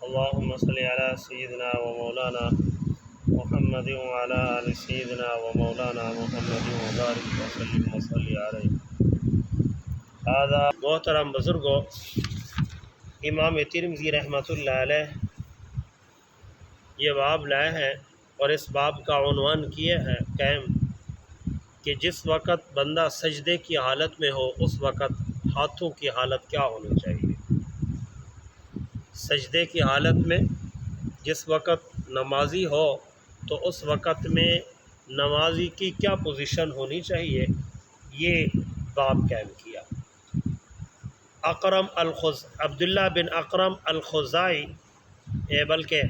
اللهم صل على سيدنا ومولانا محمد وعلى آل سيدنا ومولانا محمد وبارك وسلم وصل علیہ هذا۔ محترم بزرگوں، امام ترمذی رحمۃ اللہ علیہ یہ باب لائے ہیں اور اس باب کا عنوان کیے ہیں قائم کہ جس وقت بندہ سجدے کی حالت میں ہو اس وقت ہاتھوں کی حالت کیا ہونی چاہیے۔ سجدے کی حالت میں جس وقت نمازی ہو تو اس وقت میں نمازی کی کیا پوزیشن ہونی چاہیے، یہ باب قائم کیا۔ عبداللہ بن اکرم الخزاعی بلکہ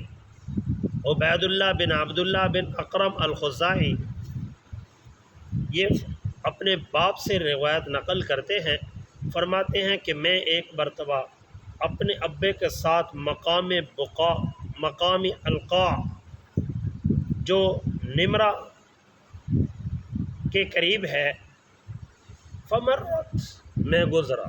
عبید اللہ بن عبداللہ بن اکرم الخزاعی یہ اپنے باپ سے روایت نقل کرتے ہیں، فرماتے ہیں کہ میں ایک مرتبہ اپنے ابے کے ساتھ مقام القاع جو نمرہ کے قریب ہے فمرت میں گزرا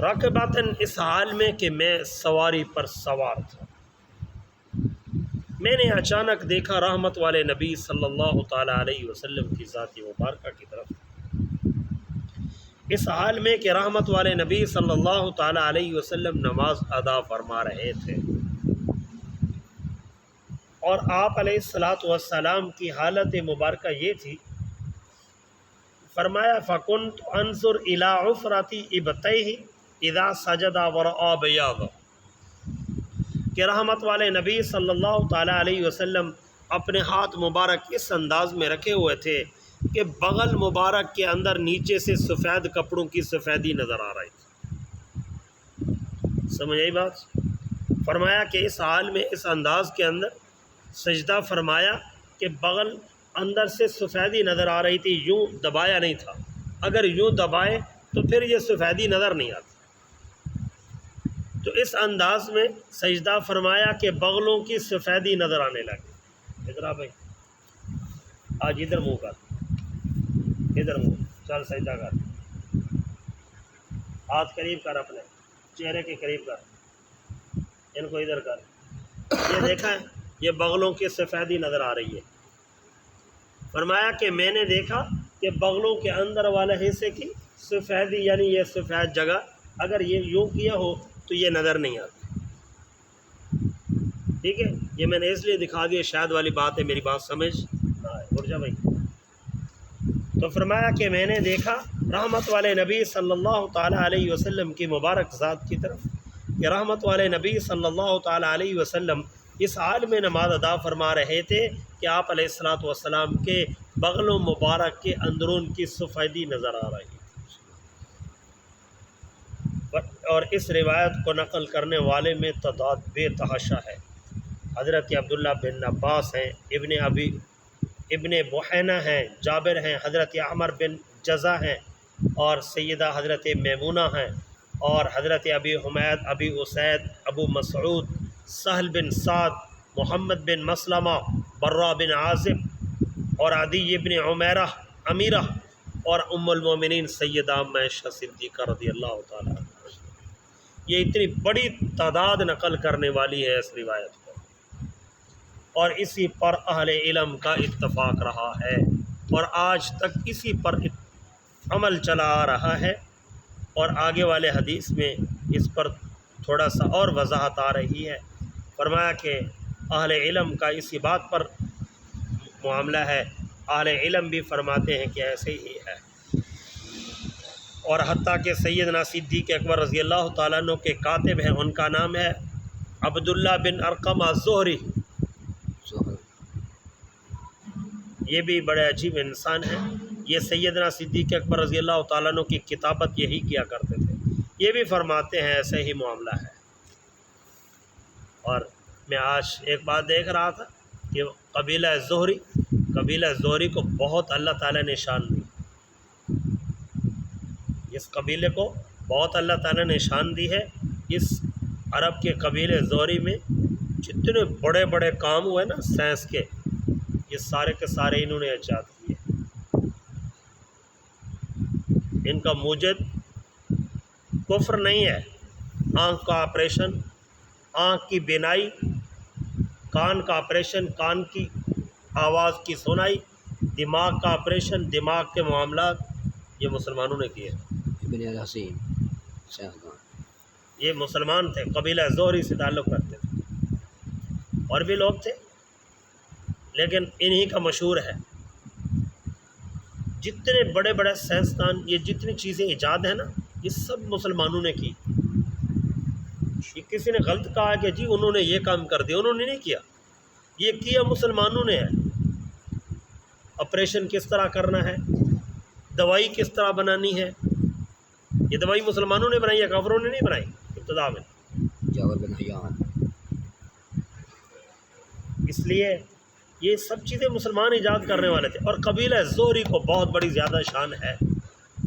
راکباتن اس حال میں کہ میں سواری پر سوار تھا۔ میں نے اچانک دیکھا رحمت والے نبی صلی اللہ تعالیٰ علیہ وسلم کی ذات مبارکہ کی طرف، اس حال میں کہ رحمت والے نبی صلی اللہ تعالیٰ علیہ وسلم نماز ادا فرما رہے تھے اور آپ علیہ الصلاۃ والسلام کی حالت مبارکہ یہ تھی، فرمایا فَكُنْتُ أَنْظُرُ إِلَىٰ عُفْرَةِ إِبْطَيْهِ إِذَا سَجَدَ وَرَأَىٰ بَيَاضًا کہ رحمت والے نبی صلی اللہ تعالیٰ علیہ وسلم اپنے ہاتھ مبارک اس انداز میں رکھے ہوئے تھے کہ بغل مبارک کے اندر نیچے سے سفید کپڑوں کی سفیدی نظر آ رہی تھی۔ سمجھ آئی بات؟ فرمایا کہ اس حال میں اس انداز کے اندر سجدہ فرمایا کہ بغل اندر سے سفیدی نظر آ رہی تھی، یوں دبایا نہیں تھا، اگر یوں دبائے تو پھر یہ سفیدی نظر نہیں آتی، تو اس انداز میں سجدہ فرمایا کہ بغلوں کی سفیدی نظر آنے لگی۔ ادھر آ بھائی، آج ادھر منہ کر، ادھر منہ چل سجدہ کر، ہاتھ قریب کر، اپنے چہرے کے قریب کر، ان کو ادھر کر، یہ دیکھا ہے یہ بغلوں کی سفیدی نظر آ رہی ہے۔ فرمایا کہ میں نے دیکھا کہ بغلوں کے اندر والے حصے کی سفیدی یعنی یہ سفید جگہ اگر یہ یوں کیا ہو تو یہ نظر نہیں آتی۔ ٹھیک ہے، یہ میں نے اس لیے دکھا دیا، شاید والی بات ہے، میری بات سمجھ اٹھ جا بھائی۔ تو فرمایا کہ میں نے دیکھا رحمت والے نبی صلی اللہ تعالیٰ علیہ وسلم کی مبارک ذات کی طرف کہ رحمت والے نبی صلی اللہ تعالیٰ علیہ وسلم اس حال میں نماز ادا فرما رہے تھے کہ آپ علیہ الصلاۃ والسلام کے بغلوں مبارک کے اندرون کی سفیدی نظر آ رہی ہے۔ اور اس روایت کو نقل کرنے والے میں تعداد بے تحاشا ہے۔ حضرت عبداللہ بن عباس ہیں، ابن بحینہ ہیں، جابر ہیں، حضرت عمر بن جزا ہیں، اور سیدہ حضرت میمونہ ہیں، اور حضرت ابی حمید، ابی اسید، ابو مسعود، سہل بن سعد، محمد بن مسلمہ، برہ بن عازب، اور عدی بن امیرہ، اور ام المومنین سیدہ عائشہ صدیقہ رضی اللہ تعالیٰ عنہ۔ یہ اتنی بڑی تعداد نقل کرنے والی ہے اس روایت کو، اور اسی پر اہل علم کا اتفاق رہا ہے، اور آج تک اسی پر عمل چلا آ رہا ہے، اور آگے والے حدیث میں اس پر تھوڑا سا اور وضاحت آ رہی ہے۔ فرمایا کہ اہل علم کا اسی بات پر معاملہ ہے، اہل علم بھی فرماتے ہیں کہ ایسے ہی ہے، اور حتیٰ کہ سیدنا صدیق اکبر رضی اللہ تعالیٰ عنہ کے کاتب ہیں، ان کا نام ہے عبداللہ بن ارقم الزہری، یہ بھی بڑے عجیب انسان ہیں، یہ سیدنا صدیق اکبر رضی اللہ تعالیٰ عنہ کی کتابت یہی کیا کرتے تھے، یہ بھی فرماتے ہیں ایسے ہی معاملہ ہے۔ اور میں آج ایک بات دیکھ رہا تھا کہ قبیلہ زہری کو بہت اللہ تعالیٰ نے شان دی، اس قبیلے کو بہت اللہ تعالیٰ نے شان دی ہے۔ اس عرب کے قبیلے زہری میں جتنے بڑے بڑے کام ہوئے نا سائنس کے، یہ سارے کے سارے انہوں نے ایجاد کیے۔ ان کا موجد کفر نہیں ہے، آنکھ کا آپریشن، آنکھ کی بینائی، کان کا آپریشن، کان کی آواز کی سنائی، دماغ کا آپریشن، دماغ کے معاملات، یہ مسلمانوں نے کیے۔ ابن الحسین شاہدان، یہ مسلمان تھے، قبیلہ زہری سے تعلق رکھتے تھے، اور بھی لوگ تھے لیکن انہی کا مشہور ہے۔ جتنے بڑے بڑے سائنسدان، یہ جتنی چیزیں ایجاد ہیں نا، یہ سب مسلمانوں نے کی۔ یہ کسی نے غلط کہا کہ جی انہوں نے یہ کام کر دیا، انہوں نے نہیں کیا، یہ کیا مسلمانوں نے ہے۔ آپریشن کس طرح کرنا ہے، دوائی کس طرح بنانی ہے، یہ دوائی مسلمانوں نے بنائی ہے، کافروں نے نہیں بنائی ابتدا میں۔ جابر بن حیان، اس لیے یہ سب چیزیں مسلمان ایجاد کرنے والے تھے، اور قبیلہ زہری کو بہت بڑی زیادہ شان ہے،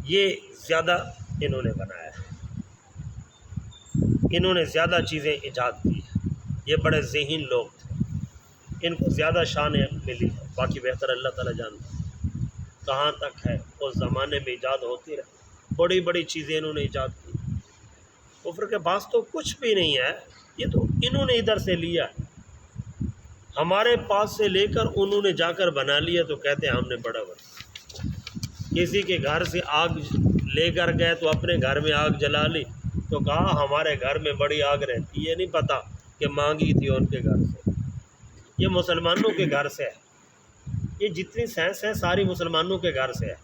یہ زیادہ انہوں نے بنایا ہے، انہوں نے زیادہ چیزیں ایجاد کی ہیں، یہ بڑے ذہین لوگ تھے، ان کو زیادہ شان ملی ہے۔ باقی بہتر اللہ تعالیٰ جانتا ہے کہاں تک ہے، اس زمانے میں ایجاد ہوتی رہی، بڑی بڑی چیزیں انہوں نے ایجاد کی۔ کفر کے پاس تو کچھ بھی نہیں ہے، یہ تو انہوں نے ادھر سے لیا، ہمارے پاس سے لے کر انہوں نے جا کر بنا لیا، تو کہتے ہیں ہم نے بڑا بنا۔ کسی کے گھر سے آگ لے کر گئے تو اپنے گھر میں آگ جلا لی، تو کہا ہمارے گھر میں بڑی آگ رہتی، یہ نہیں پتہ کہ مانگی تھی ان کے گھر سے، یہ مسلمانوں کے گھر سے ہے۔ یہ جتنی سائنس ہے ساری مسلمانوں کے گھر سے ہے،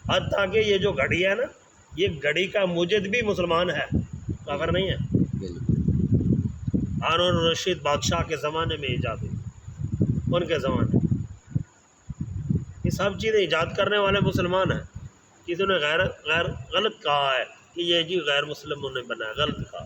حتیٰ کہ یہ جو گھڑی ہے نا، یہ گھڑی کا موجد بھی مسلمان ہے، کافر نہیں ہے۔ بالکل ہارون الرشید بادشاہ کے زمانے میں ایجاد ہوئی، ان کے زمانے میں یہ سب چیزیں ایجاد کرنے والے مسلمان ہیں۔ کسی نے غلط کہا ہے کہ یہ جی غیر مسلموں نے بنایا، غلط کہا۔